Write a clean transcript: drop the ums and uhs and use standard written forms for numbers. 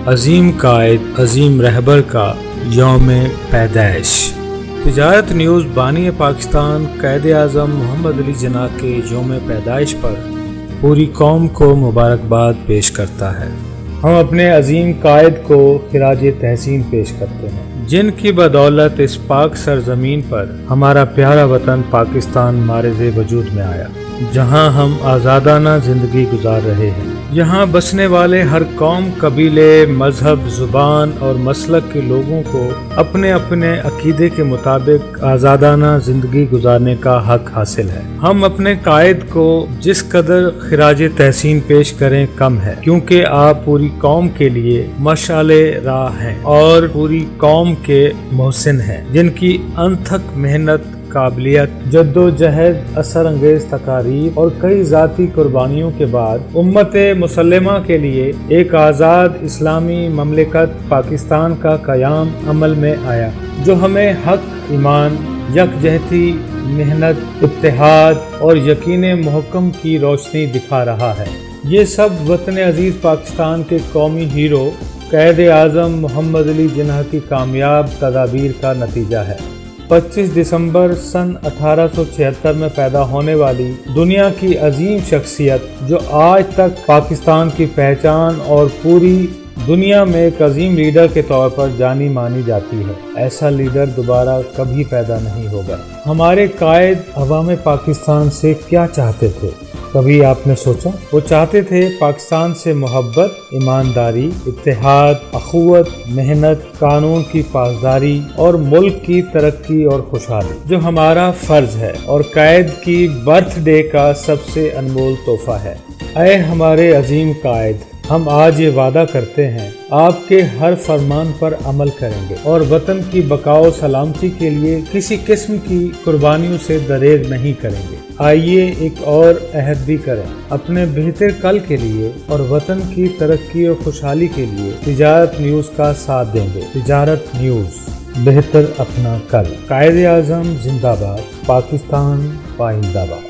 عظیم قائد عظیم رہبر کا یوم پیدائش۔ تجارت نیوز بانی پاکستان قائد اعظم محمد علی جناح کے یوم پیدائش پر پوری قوم کو مبارکباد پیش کرتا ہے۔ ہم اپنے عظیم قائد کو خراج تحسین پیش کرتے ہیں، جن کی بدولت اس پاک سرزمین پر ہمارا پیارا وطن پاکستان معرض وجود میں آیا، جہاں ہم آزادانہ زندگی گزار رہے ہیں۔ یہاں بسنے والے ہر قوم، قبیلے، مذہب، زبان اور مسلک کے لوگوں کو اپنے اپنے عقیدے کے مطابق آزادانہ زندگی گزارنے کا حق حاصل ہے۔ ہم اپنے قائد کو جس قدر خراج تحسین پیش کریں کم ہے، کیونکہ آپ پوری قوم کے لیے مشعل راہ ہیں اور پوری قوم کے محسن ہیں، جن کی انتھک محنت، قابلیت، جد و جہد، اثر انگیز تقاریر اور کئی ذاتی قربانیوں کے بعد امت مسلمہ کے لیے ایک آزاد اسلامی مملکت پاکستان کا قیام عمل میں آیا، جو ہمیں حق، ایمان، یکجہتی، محنت، اتحاد اور یقین محکم کی روشنی دکھا رہا ہے۔ یہ سب وطن عزیز پاکستان کے قومی ہیرو قائد اعظم محمد علی جناح کی کامیاب تدابیر کا نتیجہ ہے۔ 25 دسمبر سن 1876 میں پیدا ہونے والی دنیا کی عظیم شخصیت، جو آج تک پاکستان کی پہچان اور پوری دنیا میں ایک عظیم لیڈر کے طور پر جانی مانی جاتی ہے، ایسا لیڈر دوبارہ کبھی پیدا نہیں ہوگا۔ ہمارے قائد عوام پاکستان سے کیا چاہتے تھے؟ کبھی آپ نے سوچا؟ وہ چاہتے تھے پاکستان سے محبت، ایمانداری، اتحاد، اخوت، محنت، قانون کی پاسداری اور ملک کی ترقی اور خوشحالی، جو ہمارا فرض ہے اور قائد کی برتھ ڈے کا سب سے انمول تحفہ ہے۔ اے ہمارے عظیم قائد، ہم آج یہ وعدہ کرتے ہیں آپ کے ہر فرمان پر عمل کریں گے اور وطن کی بقا و سلامتی کے لیے کسی قسم کی قربانیوں سے دریغ نہیں کریں گے۔ آئیے ایک اور عہد بھی کریں، اپنے بہتر کل کے لیے اور وطن کی ترقی اور خوشحالی کے لیے تجارت نیوز کا ساتھ دیں گے۔ تجارت نیوز، بہتر اپنا کل۔ قائد اعظم زندہ باد، پاکستان پائندہ باد۔